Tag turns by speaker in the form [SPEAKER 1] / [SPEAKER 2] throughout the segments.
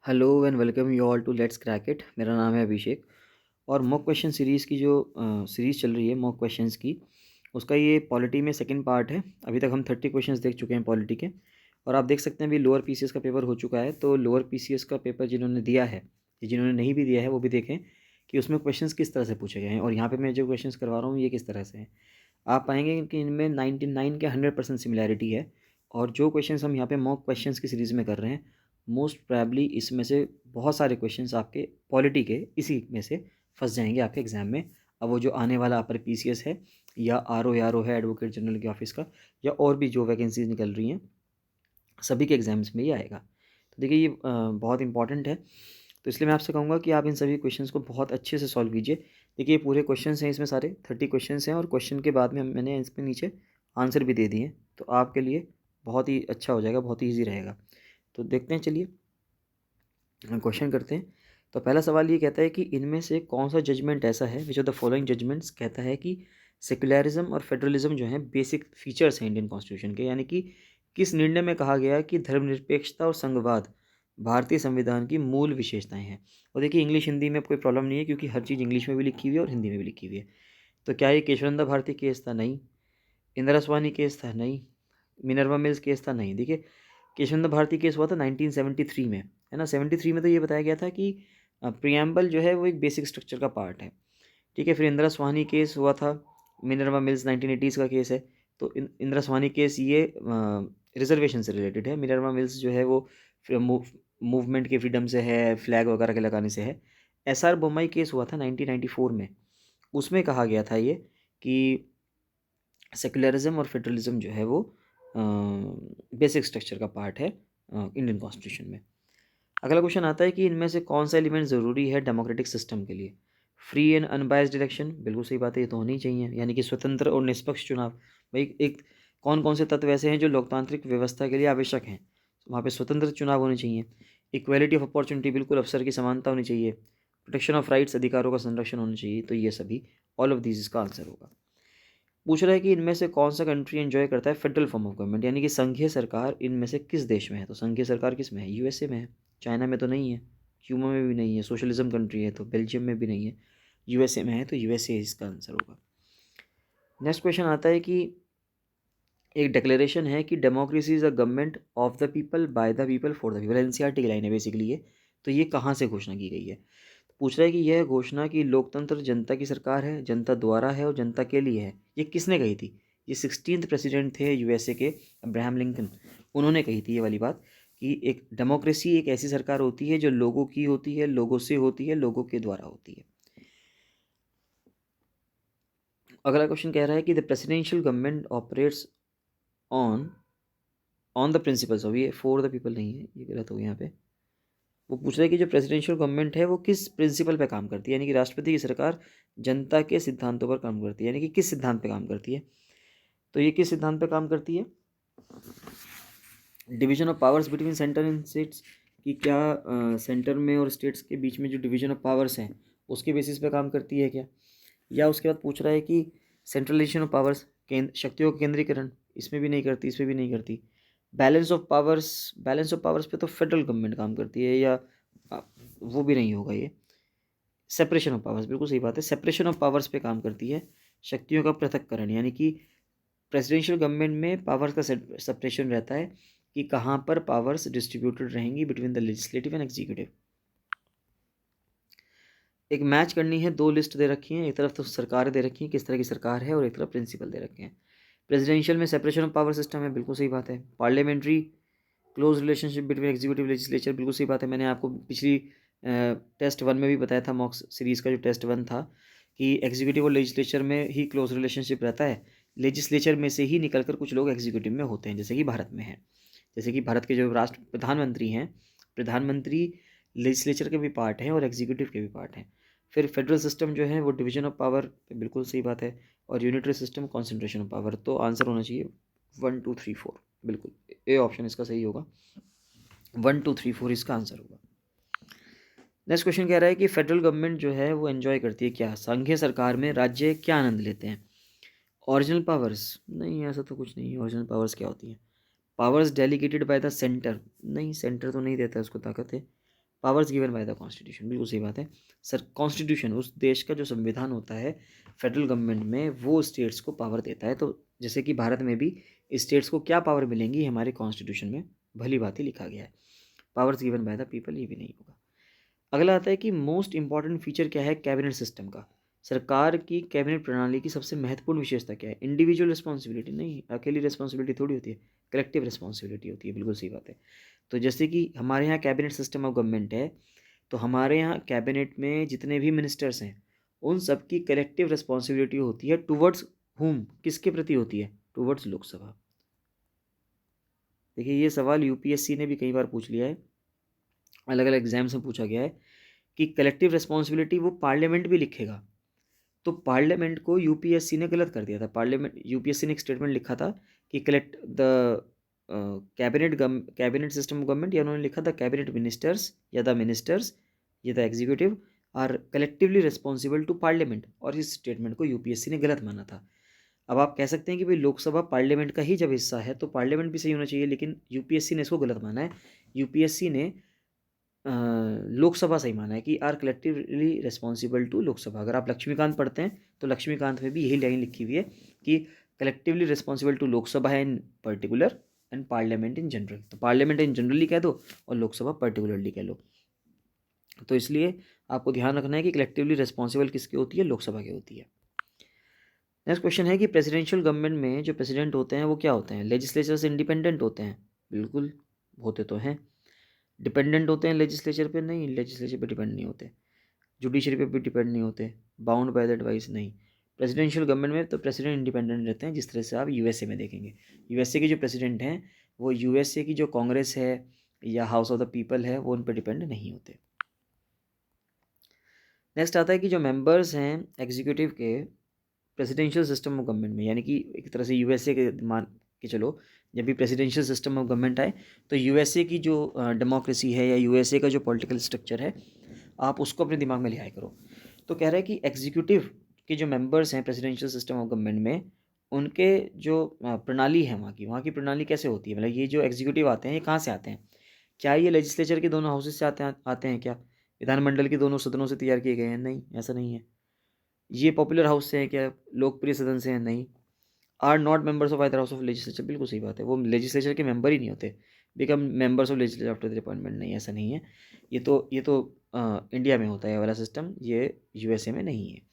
[SPEAKER 1] Hello and welcome you all to let's crack it. मेरा नाम है अभिषेक और मॉक क्वेश्चन सीरीज़ की जो सीरीज़ चल रही है मॉक क्वेश्चंस की, उसका ये पॉलिटी में सेकंड पार्ट है। अभी तक हम 30 क्वेश्चंस देख चुके हैं पॉलिटी के, और आप देख सकते हैं अभी लोअर पीसीएस का पेपर हो चुका है। तो लोअर पीसीएस का पेपर जिन्होंने दिया है, जिन्होंने नहीं भी दिया है, वो भी देखें कि उसमें क्वेश्चंस किस तरह से पूछे गए हैं। और यहाँ पर मैं जो क्वेश्चंस करवा रहा हूँ ये किस तरह से हैं, आप पाएंगे कि इनमें 99 के 100% सिमिलैरिटी है। और जो क्वेश्चंस हम यहाँ पे मॉक क्वेश्चंस की सीरीज़ में कर रहे हैं, मोस्ट प्रोबेबली इसमें से बहुत सारे क्वेश्चंस आपके पॉलिटी के इसी में से फंस जाएंगे आपके एग्ज़ाम में। अब वो जो आने वाला अपर पीसीएस है या आरओ है एडवोकेट जनरल के ऑफिस का, या और भी जो वैकेंसीज निकल रही हैं, सभी के एग्ज़ाम्स में ये आएगा। तो देखिए ये बहुत इंपॉर्टेंट है। तो इसलिए मैं आपसे कहूँगा कि आप इन सभी क्वेश्चंस को बहुत अच्छे से सॉल्व कीजिए। देखिए ये पूरे क्वेश्चंस हैं, इसमें सारे 30 क्वेश्चंस हैं, और क्वेश्चन के बाद में मैंने इसमें नीचे आंसर भी दे दिए हैं। तो आपके लिए बहुत ही अच्छा हो जाएगा, बहुत ही ईजी रहेगा। तो देखते हैं, चलिए क्वेश्चन करते हैं। तो पहला सवाल ये कहता है कि इनमें से कौन सा जजमेंट ऐसा है, which of the following judgements कहता है कि सेक्युलरिज्म और फेडरलिज्म जो है बेसिक फीचर्स हैं इंडियन कॉन्स्टिट्यूशन के, यानी कि किस निर्णय में कहा गया कि धर्मनिरपेक्षता और संघवाद भारतीय संविधान की मूल विशेषताएं हैं। और देखिए इंग्लिश हिंदी में कोई प्रॉब्लम नहीं है, क्योंकि हर चीज़ इंग्लिश में भी लिखी हुई है और हिंदी में भी लिखी हुई है। तो क्या ये केशवनंदा भारती केस था? नहीं। इंदिरा स्वानी केस था? नहीं। मिनर्वा मिल्स केस था? नहीं। देखिए केशवनंदा भारती केस हुआ था 1973 में, है ना। 73 में तो ये बताया गया था कि प्रियम्बल जो है वो एक बेसिक स्ट्रक्चर का पार्ट है, ठीक है। फिर इंदिरा स्वानी केस हुआ था, मिनर्वा मिल्स 1980s का केस है। तो इंदिरा स्वानी केस ये रिजर्वेशन से रिलेटेड है। मिनर्वा मिल्स जो है वो मूवमेंट के फ्रीडम से है, फ्लैग वगैरह के लगाने से है। एसआर बोम्मई केस हुआ था 1994 में, उसमें कहा गया था ये कि सेकुलरिज्म और फेडरलिज्म जो है वो बेसिक स्ट्रक्चर का पार्ट है इंडियन कॉन्स्टिट्यूशन में। अगला क्वेश्चन आता है कि इनमें से कौन सा एलिमेंट ज़रूरी है डेमोक्रेटिक सिस्टम के लिए? फ्री एंड अनबायस्ड इलेक्शन, बिल्कुल सही बात है, ये तो होनी ही चाहिए, यानी कि स्वतंत्र और निष्पक्ष चुनाव। भाई एक कौन कौन से तत्व ऐसे हैं जो लोकतांत्रिक व्यवस्था के लिए आवश्यक हैं? वहाँ पे स्वतंत्र चुनाव होने चाहिए। इक्वेलिटी ऑफ अपॉर्चुनिटी, बिल्कुल अवसर की समानता होनी चाहिए। प्रोटेक्शन ऑफ राइट्स, अधिकारों का संरक्षण होना चाहिए। तो ये सभी, ऑल ऑफ दिस इसका आंसर होगा। पूछ रहा है कि इनमें से कौन सा कंट्री एंजॉय करता है फेडरल फॉर्म ऑफ गवर्नमेंट, यानी कि संघीय सरकार इनमें से किस देश में है? तो संघीय सरकार किस में है? यूएसए में है। चाइना में तो नहीं है, क्यूबा में भी नहीं है, सोशलिज्म कंट्री है। तो बेल्जियम में भी नहीं है, यूएसए में है। तो यूएसए इसका आंसर होगा। नेक्स्ट क्वेश्चन आता है कि एक डिक्लेरेशन है कि democracy is a government of the people by the people for the people, NCERT की लाइन है बेसिकली ये। तो ये कहाँ से घोषणा की गई है? तो पूछ रहा है कि यह घोषणा कि लोकतंत्र जनता की सरकार है, जनता द्वारा है और जनता के लिए है, ये किसने कही थी? ये 16th प्रेसिडेंट थे यूएसए के, अब्राहम लिंकन। उन्होंने कही थी ये वाली बात कि एक डेमोक्रेसी एक ऐसी सरकार होती है जो लोगों की होती है, लोगों से होती है, लोगों के द्वारा होती है। अगला क्वेश्चन कह रहा है कि the presidential government operates on on the principles of, ये फॉर द पीपल नहीं है, ये गलत हो गया यहाँ पे। वो पूछ रहा है कि जो प्रेसिडेंशियल गवर्नमेंट है वो किस प्रिंसिपल पे काम करती है, यानी कि राष्ट्रपति की सरकार जनता के सिद्धांतों पर काम करती है, यानी कि किस सिद्धांत पे काम करती है? तो ये किस सिद्धांत पे काम करती है? Division of powers between centre and states, कि क्या सेंटर में और स्टेट्स के बीच में जो डिवीजन ऑफ पावर्स हैं उसके बेसिस पे काम करती है क्या? या उसके बाद पूछ रहा है कि सेंट्रलाइजेशन ऑफ पावर्स, शक्तियों का केंद्रीकरण, इसमें भी नहीं करती, इसमें भी नहीं करती। बैलेंस ऑफ पावर्स पे तो फेडरल गवर्नमेंट काम करती है, या अ, वो भी नहीं होगा ये। सेपरेशन ऑफ पावर्स, बिल्कुल सही बात है, सेपरेशन ऑफ पावर्स पे काम करती है। शक्तियों का पृथक्करण, यानी कि प्रेसिडेंशियल गवर्नमेंट में पावर्स का सेपरेशन रहता है कि कहाँ पर पावर्स डिस्ट्रीब्यूटेड रहेंगी between the legislative and executive. एक मैच करनी है, दो लिस्ट दे रखी हैं, एक तरफ तो सरकार दे रखी है किस तरह की सरकार है, और एक तरफ प्रिंसिपल दे रखे हैं। प्रेसिडेंशियल में सेपरेशन ऑफ पावर सिस्टम है, बिल्कुल सही बात है। Parliamentary close relationship between executive legislature, बिल्कुल सही बात है। मैंने आपको पिछली टेस्ट 1 में भी बताया था, मॉक्स सीरीज़ का जो टेस्ट 1 था, कि एग्जीक्यूटिव और लेजिस्लेचर में ही क्लोज रिलेशनशिप रहता है। लेजिस्लेचर में से ही निकलकर कुछ लोग एग्जीक्यूटिव में होते हैं, जैसे कि भारत में है। जैसे कि भारत के जो राष्ट्र प्रधानमंत्री हैं, प्रधानमंत्री लेजिस्लेचर के भी पार्ट हैं और एग्जीक्यूटिव के भी पार्ट हैं। फिर फेडरल सिस्टम जो है वो डिवीजन ऑफ पावर, बिल्कुल सही बात है। और unitary system concentration of power. तो आंसर होना चाहिए 1 2 3 4, बिल्कुल ए ऑप्शन इसका सही होगा। 1 2 3 4 इसका आंसर होगा। नेक्स्ट क्वेश्चन कह रहा है कि फेडरल गवर्नमेंट जो है वो एंजॉय करती है क्या? संघीय सरकार में राज्य क्या आनंद लेते हैं? ओरिजिनल पावर्स, नहीं, ऐसा तो कुछ नहीं है। ओरिजिनल पावर्स क्या होती हैं? Powers delegated by the centre, नहीं, सेंटर तो नहीं देता, उसको ताकत है। Powers given by the constitution, बिल्कुल सही बात है सर। कॉन्स्टिट्यूशन उस देश का जो संविधान होता है फेडरल गवर्नमेंट में, वो स्टेट्स को पावर देता है। तो जैसे कि भारत में भी स्टेट्स को क्या पावर मिलेंगी, हमारे कॉन्स्टिट्यूशन में भली बात ही लिखा गया है, powers given by the people, ये भी नहीं होगा। अगला आता है कि मोस्ट इंपॉर्टेंट फीचर क्या है कैबिनेट सिस्टम का। सरकार की कैबिनेट प्रणाली की सबसे महत्वपूर्ण विशेषता क्या है? इंडिविजुअल रिस्पॉन्सिबिलिटी नहीं, अकेली रिस्पॉन्सिबिलिटी थोड़ी होती है, कलेक्टिव रिस्पॉन्सिबिलिटी होती है, बिल्कुल सही बात है। तो जैसे कि हमारे यहाँ कैबिनेट सिस्टम ऑफ गवर्नमेंट है, तो हमारे यहाँ कैबिनेट में जितने भी मिनिस्टर्स हैं उन सब की कलेक्टिव रिस्पॉन्सिबिलिटी होती है टुवर्ड्स हुम, किसके प्रति होती है? टुवर्ड्स लोकसभा। देखिए ये सवाल यूपीएससी ने भी कई बार पूछ लिया है, अलग अलग एग्जाम्स में पूछा गया है कि कलेक्टिव रिस्पॉन्सिबिलिटी वो पार्लियामेंट भी लिखेगा, तो पार्लियामेंट को यूपीएससी ने गलत कर दिया था। पार्लियामेंट यूपीएससी ने एक स्टेटमेंट लिखा था कि collect the cabinet system of government, या उन्होंने लिखा था कैबिनेट मिनिस्टर्स या द मिनिस्टर्स या the executive are collectively responsible to parliament, और इस स्टेटमेंट को यूपीएससी ने गलत माना था। अब आप कह सकते हैं कि भाई लोकसभा पार्लियामेंट का ही जब हिस्सा है तो पार्लियामेंट भी सही होना चाहिए, लेकिन यूपीएससी ने इसको गलत माना है। यूपीएससी ने लोकसभा सही माना है कि are collectively responsible to Lok Sabha. अगर आप लक्ष्मीकांत पढ़ते हैं तो लक्ष्मीकांत में भी यही लाइन लिखी हुई है कि कलेक्टिवली रिस्पॉन्सिबल टू लोकसभा है इन particular and parliament in general. तो पार्लियामेंट इन जनरली कह दो और लोकसभा पर्टिकुलरली कह लो। तो इसलिए आपको ध्यान रखना है कि कलेक्टिवली रिस्पॉन्सिबल किसकी होती है? लोकसभा की होती है। नेक्स्ट क्वेश्चन है कि प्रेसिडेंशियल गवर्नमेंट में जो प्रेसिडेंट होते हैं वो क्या होते हैं? लेजिस्लेचर से इंडिपेंडेंट होते हैं? बिल्कुल होते तो हैं। डिपेंडेंट होते हैं लेजिस्लेचर पे? नहीं, लेजिस्लेचर पे डिपेंड नहीं होते। जुडिशरी पे भी डिपेंड नहीं होते। Bound by the advice? नहीं। प्रेसिडेंशियल गवर्नमेंट में तो प्रेसिडेंट इंडिपेंडेंट रहते हैं, जिस तरह से आप यूएसए में देखेंगे। यूएसए के जो प्रेसिडेंट हैं वो यूएसए की जो कांग्रेस है या हाउस ऑफ द पीपल है वो उन पर डिपेंड नहीं होते। नेक्स्ट आता है कि जो मेंबर्स हैं एग्जीक्यूटिव के प्रेसिडेंशियल सिस्टम ऑफ गवर्नमेंट में, यानी कि एक तरह से यूएसए के मान के चलो, जब भी प्रेसिडेंशियल सिस्टम ऑफ गवर्नमेंट आए तो यूएसए की जो डेमोक्रेसी है या यूएसए का जो पॉलिटिकल स्ट्रक्चर है आप उसको अपने दिमाग में ले आया करो। तो कह रहा है कि एग्जीक्यूटिव के जो मेंबर्स हैं प्रेसिडेंशियल सिस्टम ऑफ गवर्नमेंट में, उनके जो प्रणाली है वहाँ की प्रणाली कैसे होती है? मतलब ये जो एग्जीक्यूटिव आते हैं ये कहाँ से आते हैं? क्या ये लेजिस्लेचर के दोनों हाउसेज से आते हैं क्या? विधानमंडल के दोनों सदनों से तैयार किए गए हैं? नहीं, ऐसा नहीं है। ये पॉपुलर हाउस से हैं क्या? लोकप्रिय सदन से हैं? नहीं। Are not members of either house of legislature, बिल्कुल सही बात है, वो लेजिस्लेचर के मेंबर ही नहीं होते। Become members of legislature after the appointment, नहीं ऐसा नहीं है। ये तो इंडिया में होता है ये वाला सिस्टम, ये यूएसए में नहीं है।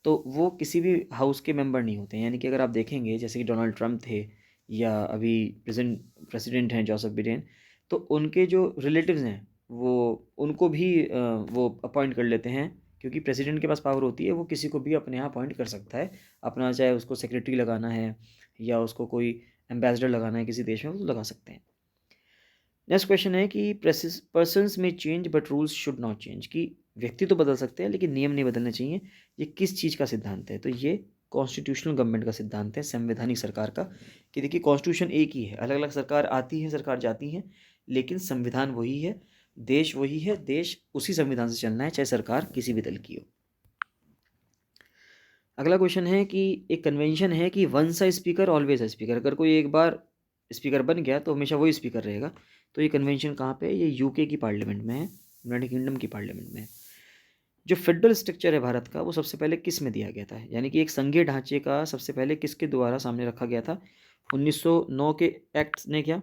[SPEAKER 1] तो वो किसी भी हाउस के मेंबर नहीं होते हैं। यानी कि अगर आप देखेंगे जैसे कि डोनाल्ड ट्रंप थे या अभी प्रेजेंट प्रेसिडेंट हैं जोसेफ बिडेन, तो उनके जो रिलेटिव्स हैं वो उनको भी वो अपॉइंट कर लेते हैं, क्योंकि प्रेसिडेंट के पास पावर होती है, वो किसी को भी अपने यहाँ अपॉइंट कर सकता है अपना, चाहे उसको सेक्रेटरी लगाना है या उसको कोई एम्बेसडर लगाना है किसी देश में, वो तो लगा सकते हैं। नेक्स्ट क्वेश्चन है कि पर्सन्स में change but rules should not change, कि व्यक्ति तो बदल सकते हैं लेकिन नियम नहीं बदलने चाहिए। ये किस चीज़ का सिद्धांत है? तो ये कॉन्स्टिट्यूशनल गवर्नमेंट का सिद्धांत है, संवैधानिक सरकार का। कि देखिए कॉन्स्टिट्यूशन एक ही है, अलग अलग सरकार आती है, सरकार जाती है, लेकिन संविधान वही है, देश वही है, देश उसी संविधान से चलना है, चाहे सरकार किसी भी दल की हो। अगला क्वेश्चन है कि एक कन्वेंशन है कि once a speaker always a speaker, अगर कोई एक बार स्पीकर बन गया तो हमेशा वही स्पीकर रहेगा। तो ये कन्वेंशन कहाँ पे है? ये यूके की पार्लियामेंट में है, यूनाइटेड किंगडम की पार्लियामेंट में है। जो फेडरल स्ट्रक्चर है भारत का वो सबसे पहले किस में दिया गया था? यानी कि एक संघीय ढांचे का सबसे पहले किसके द्वारा सामने रखा गया था? 1909 के एक्ट ने क्या,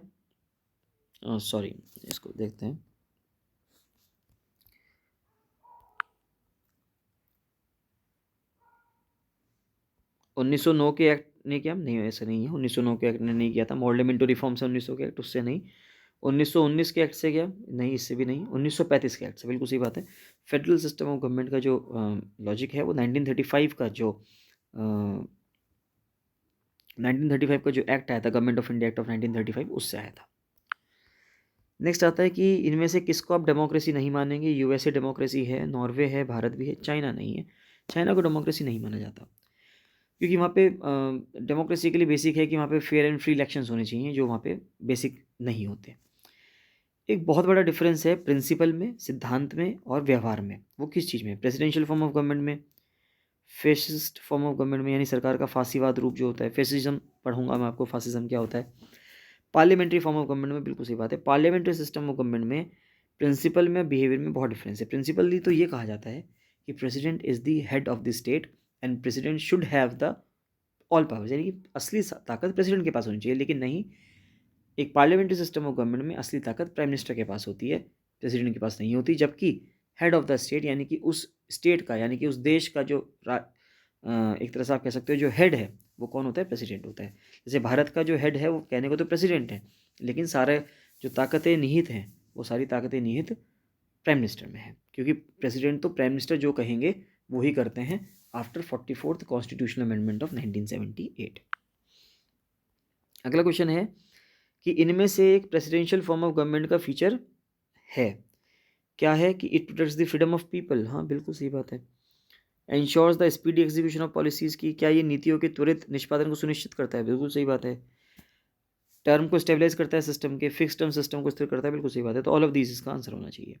[SPEAKER 1] सॉरी इसको देखते हैं, 1909 के एक्ट ने क्या? नहीं, ऐसा नहीं है, 1909 के एक्ट ने नहीं किया था। मॉडलमेंटो रिफॉर्म्स है 1900 के एक्ट, उससे नहीं। 1919 के एक्ट से क्या? नहीं, इससे भी नहीं। 1935 के एक्ट से, बिल्कुल सही बात है। फेडरल सिस्टम ऑफ गवर्नमेंट का जो लॉजिक है वो 1935 का जो 1935 का जो एक्ट आया था, government of India act of 1935, उससे आया था। नेक्स्ट आता है कि इनमें से किसको आप डेमोक्रेसी नहीं मानेंगे? यूएसए डेमोक्रेसी है, नॉर्वे है, भारत भी है, चाइना नहीं है। चाइना को डेमोक्रेसी नहीं माना जाता, क्योंकि वहाँ पे डेमोक्रेसी के लिए बेसिक है कि वहाँ पे फेयर एंड फ्री इलेक्शंस होने चाहिए, जो वहाँ पे बेसिक नहीं होते। एक बहुत बड़ा डिफरेंस है प्रिंसिपल में, सिद्धांत में और व्यवहार में। वो किस चीज़ में? प्रेसिडेंशियल फॉर्म ऑफ गवर्नमेंट में, फेसिस्ट फॉर्म ऑफ गवर्नमेंट में, यानी सरकार का फांसीवाद रूप जो होता है, फेसिज्म पढ़ूंगा मैं आपको, फासिज्म क्या होता है। पार्लियामेंट्री फॉर्म ऑफ गवर्नमेंट में, बिल्कुल सही बात है, पार्लियामेंट्री सिस्टम ऑफ गवर्नमेंट में प्रिंसिपल में बिहेवियर में बहुत डिफरेंस है। प्रिंसिपली तो ये कहा जाता है कि president is the head of the state and president should have the all powers, यानी कि असली ताकत प्रेसिडेंट के पास होनी चाहिए। लेकिन नहीं, एक पार्लियामेंट्री सिस्टम ऑफ गवर्नमेंट में असली ताकत प्राइम मिनिस्टर के पास होती है, प्रेसिडेंट के पास नहीं होती। जबकि हेड ऑफ द स्टेट यानी कि उस स्टेट का, यानी कि उस देश का जो एक तरह से आप कह सकते हो जो हेड है वो कौन होता है? प्रेसिडेंट होता है। जैसे भारत का जो हेड है वो कहने को तो प्रेसिडेंट है, लेकिन सारे जो ताकतें निहित हैं वो सारी ताकतें निहित प्राइम मिनिस्टर में है, क्योंकि प्रेसिडेंट तो प्राइम मिनिस्टर जो कहेंगे वो ही करते हैं after 44th constitutional amendment of 1978। अगला क्वेश्चन है कि इनमें से एक प्रेसिडेंशियल फॉर्म ऑफ गवर्नमेंट का फीचर है, क्या है? कि it protects the freedom of people. हाँ, बिल्कुल सही बात है। Ensures the speedy execution of policies की, क्या ये नीतियों के त्वरित निष्पादन को सुनिश्चित करता है? बिल्कुल सही बात है। टर्म को स्टेबलाइज करता है सिस्टम के, फिक्स टर्म सिस्टम को स्थिर करता है, बिल्कुल सही बात है। तो ऑल ऑफ दीज इसका आंसर होना चाहिए।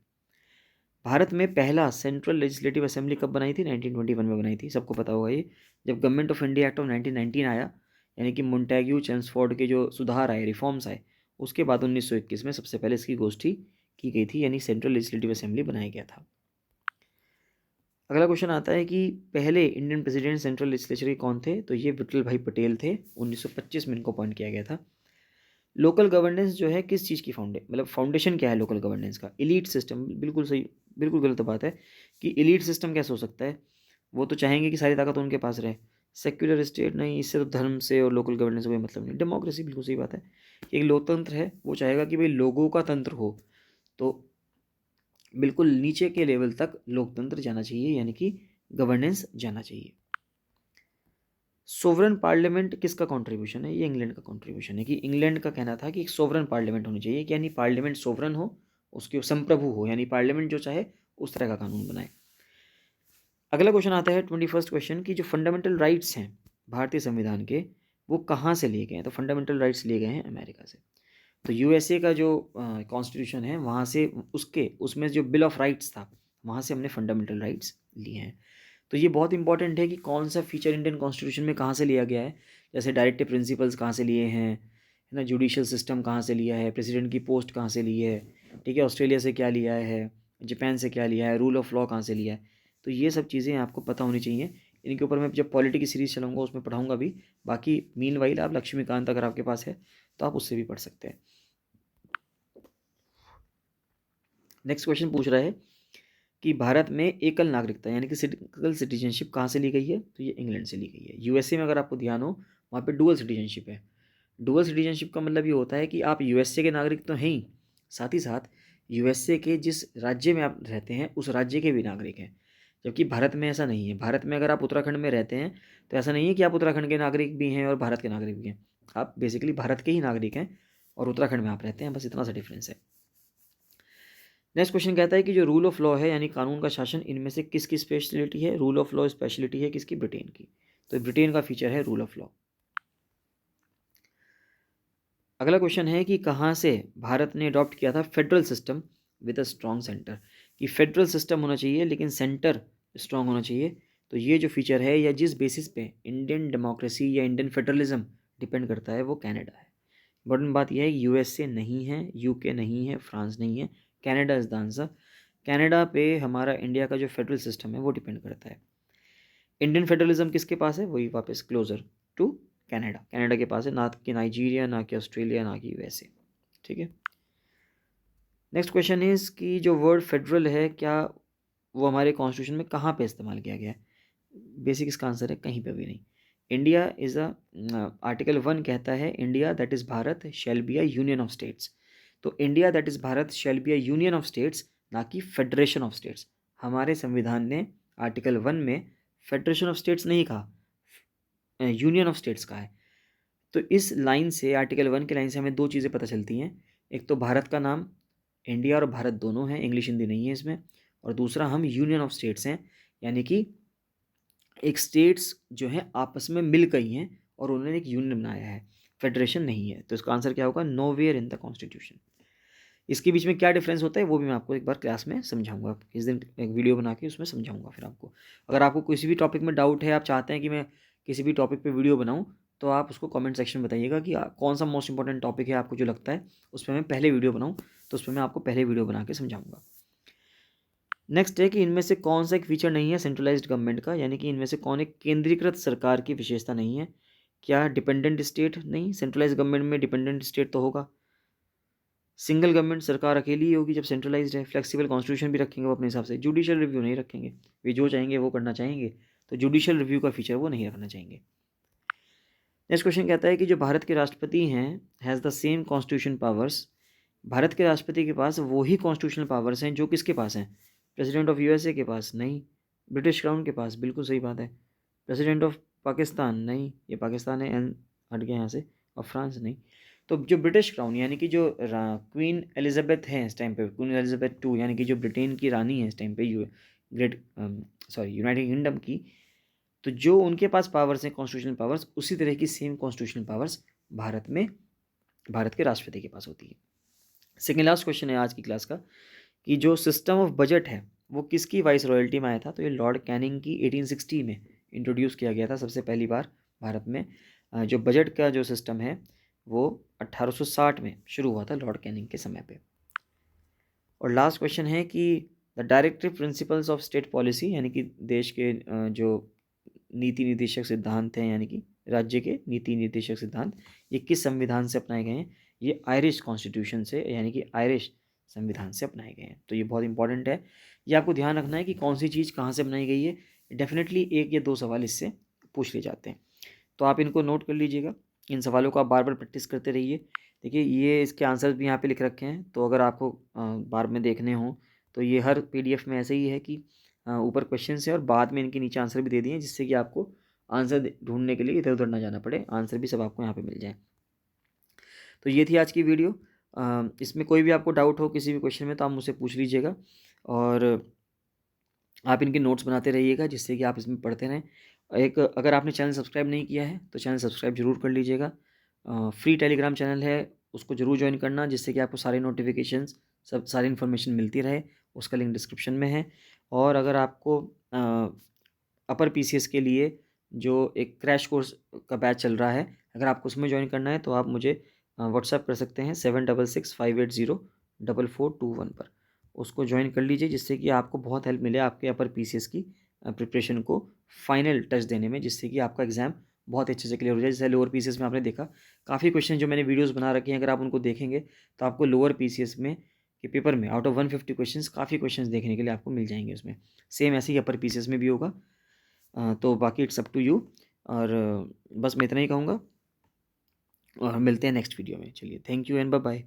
[SPEAKER 1] भारत में पहला सेंट्रल लेजिस्लेटिव असेंबली कब बनाई थी? 1921 में बनाई थी, सबको पता होगा ये। जब government of India act of 1919 आया, यानी कि मोंटेग्यू चेम्सफोर्ड के जो सुधार आए, रिफॉर्म्स आए, उसके बाद 1921 में सबसे पहले इसकी गोष्ठी की गई थी, यानी सेंट्रल लेजिस्लेटिव असेंबली बनाया गया था। अगला क्वेश्चन आता है कि पहले इंडियन प्रेसिडेंट सेंट्रल लेजिस्लेचर के कौन थे? तो ये विठल भाई पटेल थे। 1925 में इनको अपॉइंट किया गया था। लोकल गवर्नेंस जो है किस चीज़ की मतलब फाउंडेशन क्या है लोकल गवर्नेंस का? Elite system. बिल्कुल सही, बिल्कुल गलत बात है कि इलीट सिस्टम कैसे हो सकता है? वो तो चाहेंगे कि सारी ताकत उनके पास रहे। सेक्युलर स्टेट नहीं, इससे तो धर्म से और लोकल गवर्नेंस से कोई मतलब नहीं। डेमोक्रेसी, बिल्कुल सही बात है। एक लोकतंत्र है, वो चाहेगा कि भाई लोगों का तंत्र हो, तो बिल्कुल नीचे के लेवल तक लोकतंत्र जाना चाहिए, यानी कि गवर्नेंस जाना चाहिए। सोवरन पार्लियामेंट किसका कंट्रीब्यूशन है? ये इंग्लैंड का कंट्रीब्यूशन है। कि इंग्लैंड का कहना था कि एक सोवरन पार्लियामेंट होनी चाहिए, कि यानी पार्लियामेंट सोवरन हो, उसके संप्रभु हो, यानी पार्लियामेंट जो चाहे उस तरह का कानून बनाए। अगला क्वेश्चन आता है 21st क्वेश्चन की जो फंडामेंटल राइट्स हैं भारतीय संविधान के, वो कहाँ से लिए गए हैं? तो फंडामेंटल राइट्स लिए गए हैं अमेरिका से। तो यूएसए का जो कॉन्स्टिट्यूशन है वहाँ से, उसमें जो बिल ऑफ राइट्स था वहाँ से हमने फंडामेंटल राइट्स लिए हैं। तो ये बहुत इंपॉर्टेंट है कि कौन सा फीचर इंडियन कॉन्स्टिट्यूशन में कहाँ से लिया गया है। जैसे डायरेक्टिव प्रिंसिपल्स कहाँ से लिए हैं, है ना, जुडिशियल सिस्टम कहाँ से लिया है, प्रेसिडेंट की पोस्ट कहाँ से ली है, ठीक है, ऑस्ट्रेलिया से क्या लिया है, जापान से क्या लिया है, रूल ऑफ लॉ कहाँ से लिया है। तो ये सब चीज़ें आपको पता होनी चाहिए। इनके ऊपर मैं जब पॉलिटी की सीरीज़ चलाऊँगा उसमें पढ़ाऊँगा भी। बाकी मीन वाइल आप लक्ष्मीकांत अगर आपके पास है तो आप उससे भी पढ़ सकते हैं। नेक्स्ट क्वेश्चन पूछ रहा है कि भारत में एकल नागरिकता यानी कि सिंगल सिटीजनशिप कहाँ से ली गई है? तो ये इंग्लैंड से ली गई है। यूएसए में अगर आपको ध्यान हो वहाँ पे डुअल सिटीजनशिप है। डुअल सिटीजनशिप का मतलब ये होता है कि आप यूएसए के नागरिक तो हैं ही, साथ ही साथ यूएसए के जिस राज्य में आप रहते हैं उस राज्य के भी नागरिक हैं। जबकि भारत में ऐसा नहीं है। भारत में अगर आप उत्तराखंड में रहते हैं तो ऐसा नहीं है कि आप उत्तराखंड के नागरिक भी हैं और भारत के नागरिक भी हैं। आप बेसिकली भारत के ही नागरिक हैं और उत्तराखंड में आप रहते हैं, बस इतना सा डिफरेंस है। नेक्स्ट क्वेश्चन कहता है कि जो रूल ऑफ लॉ है यानी कानून का शासन, इनमें से किसकी स्पेशलिटी है? रूल ऑफ लॉ स्पेशलिटी है किसकी? ब्रिटेन की। तो ब्रिटेन का फीचर है रूल ऑफ लॉ। अगला क्वेश्चन है कि कहाँ से भारत ने अडॉप्ट किया था federal system with a strong centre? कि फेडरल सिस्टम होना चाहिए लेकिन सेंटर स्ट्रॉन्ग होना चाहिए। तो ये जो फीचर है या जिस बेसिस पे इंडियन डेमोक्रेसी या इंडियन फेडरलिज्म डिपेंड करता है वो कनाडा है। इंपॉर्टेंट बात यह है कि यूएसए नहीं है, यूके नहीं है, फ्रांस नहीं है, Canada is the answer. Canada पे हमारा इंडिया का जो फेडरल सिस्टम है वो डिपेंड करता है। इंडियन फेडरलिज्म किसके पास है? वही वापस क्लोजर टू कनाडा, कनाडा के पास है, ना कि नाइजीरिया, ना कि ऑस्ट्रेलिया, ना कि यूएसए। ठीक है। नेक्स्ट क्वेश्चन इज कि जो वर्ड फेडरल है क्या वो हमारे कॉन्स्टिट्यूशन में कहाँ पे इस्तेमाल किया गया है? बेसिक इसका आंसर है कहीं पे भी नहीं। इंडिया इज़ अ आर्टिकल 1 कहता है India that is Bharat shall be a union of states. तो India that is Bharat shall be a union of states, ना कि फेडरेशन ऑफ स्टेट्स। हमारे संविधान ने आर्टिकल 1 में फेडरेशन ऑफ स्टेट्स नहीं कहा, यूनियन ऑफ स्टेट्स का है। तो इस लाइन से, आर्टिकल 1 की लाइन से हमें दो चीज़ें पता चलती हैं। एक तो भारत का नाम इंडिया और भारत दोनों हैं, इंग्लिश हिंदी नहीं है इसमें। और दूसरा हम यूनियन ऑफ स्टेट्स हैं, यानी कि एक स्टेट्स जो है आपस में मिल गई हैं और उन्होंने एक यूनियन बनाया है, फेडरेशन नहीं है। तो इसका आंसर क्या होगा? Nowhere in the constitution. इसके बीच में क्या डिफरेंस होता है वो भी मैं आपको एक बार क्लास में समझाऊंगा, इस दिन एक वीडियो बना के उसमें समझाऊंगा फिर आपको। अगर आपको किसी भी टॉपिक में डाउट है, आप चाहते हैं कि मैं किसी भी टॉपिक पे वीडियो बनाऊं, तो आप उसको कमेंट सेक्शन में बताइएगा कि कौन सा मोस्ट इंपॉर्टेंट टॉपिक है आपको जो लगता है उस पर मैं पहले वीडियो बनाऊँ, तो उस पर मैं आपको पहले वीडियो बना के समझाऊंगा। नेक्स्ट है कि इनमें से कौन सा एक फीचर नहीं है सेंट्रलाइज्ड गवर्नमेंट का, यानी कि इनमें से कौन एक केंद्रीकृत सरकार की विशेषता नहीं है। क्या डिपेंडेंट स्टेट? नहीं, सेंट्रलाइज्ड गवर्नमेंट में डिपेंडेंट स्टेट तो होगा। सिंगल गवर्नमेंट सरकार अकेली ही होगी जब सेंट्रलाइज्ड है। फ्लेक्सिबल कॉन्स्टिट्यूशन भी रखेंगे वो अपने हिसाब से, जुडिशियल रिव्यू नहीं रखेंगे, वे जो चाहेंगे वो करना चाहेंगे, तो जुडिशियल रिव्यू का फीचर वो नहीं रखना चाहेंगे। नेक्स्ट क्वेश्चन कहता है कि जो भारत के राष्ट्रपति हैं has the same constitution powers. Bharat के राष्ट्रपति के पास वही कॉन्स्टिट्यूशनल पावर्स हैं जो किसके पास हैं? प्रेसिडेंट ऑफ यूएसए के पास? नहीं। ब्रिटिश क्राउन के पास? बिल्कुल सही बात है। President of Pakistan? नहीं, ये पाकिस्तान है, एन हट गया यहाँ से। और फ्रांस? नहीं। तो जो ब्रिटिश क्राउन यानी कि जो क्वीन एलिजाबेथ हैं इस टाइम पे, क्वीन एलिजाबेथ टू यानी कि जो ब्रिटेन की रानी है इस टाइम पे, ग्रेट यूनाइटेड किंगडम की, तो जो उनके पास पावर्स हैं कॉन्स्टिट्यूशनल पावर्स, उसी तरह की सेम कॉन्स्टिट्यूशनल पावर्स भारत के राष्ट्रपति के पास होती है। सेकेंड लास्ट क्वेश्चन है आज की क्लास का कि जो सिस्टम ऑफ बजट है वो किसकी वाइस रॉयल्टी में आया था? तो ये लॉर्ड कैनिंग की 1860 में इंट्रोड्यूस किया गया था सबसे पहली बार भारत में। जो बजट का जो सिस्टम है वो 1860 में शुरू हुआ था लॉर्ड कैनिंग के समय पे। और लास्ट क्वेश्चन है कि the directive principles of state policy, यानी कि देश के जो नीति निर्देशक सिद्धांत हैं, यानी कि राज्य के नीति निर्देशक सिद्धांत, ये किस संविधान से अपनाए गए हैं? ये आयरिश कॉन्स्टिट्यूशन से, यानी कि आयरिश संविधान से अपनाए गए हैं। तो ये बहुत इंपॉर्टेंट है, ये आपको ध्यान रखना है कि कौन सी चीज़ कहाँ से बनाई गई है। डेफिनेटली 1 या 2 सवाल इससे पूछ लिए जाते हैं, तो आप इनको नोट कर लीजिएगा। इन सवालों को आप बार बार प्रैक्टिस करते रहिए। देखिए ये इसके आंसर्स भी यहाँ पे लिख रखे हैं, तो अगर आपको बार में देखने हों तो ये हर पीडीएफ में ऐसे ही है कि ऊपर क्वेश्चन है और बाद में इनके नीचे आंसर भी दे दिए हैं, जिससे कि आपको आंसर ढूंढने के लिए इधर उधर ना जाना पड़े, आंसर भी सब आपको यहाँ पे मिल जाए। तो ये थी आज की वीडियो। इसमें कोई भी आपको डाउट हो किसी भी क्वेश्चन में तो आप मुझसे पूछ लीजिएगा, और आप इनके नोट्स बनाते रहिएगा जिससे कि आप इसमें पढ़ते रहें। एक अगर आपने चैनल सब्सक्राइब नहीं किया है तो चैनल सब्सक्राइब जरूर कर लीजिएगा। फ्री टेलीग्राम चैनल है, उसको ज़रूर ज्वाइन करना, जिससे कि आपको सारे नोटिफिकेशंस सब सारी इन्फॉर्मेशन मिलती रहे। उसका लिंक डिस्क्रिप्शन में है। और अगर आपको अपर पीसीएस के लिए जो एक क्रैश कोर्स का बैच चल रहा है, अगर आपको उसमें ज्वाइन करना है तो आप मुझे व्हाट्सएप कर सकते हैं 7665804421 पर। उसको ज्वाइन कर लीजिए जिससे कि आपको बहुत हेल्प मिले आपके अपर पीसीएस की प्रिपरेशन को फाइनल टच देने में, जिससे कि आपका एग्ज़ाम बहुत अच्छे से क्लियर हो जाए। जैसे लोअर पीसीएस में आपने देखा काफ़ी क्वेश्चन जो मैंने वीडियोस बना रखे हैं, अगर आप उनको देखेंगे तो आपको लोअर पीसीएस में के पेपर में आउट ऑफ 150 क्वेश्चंस काफ़ी क्वेश्चंस देखने के लिए आपको मिल जाएंगे उसमें। सेम ऐसे ही अपर पीसीएस में भी होगा। तो बाकी इट्स अप टू यू। और बस मैं इतना ही कहूँगा और मिलते हैं नेक्स्ट वीडियो में। चलिए, thank you and bye bye.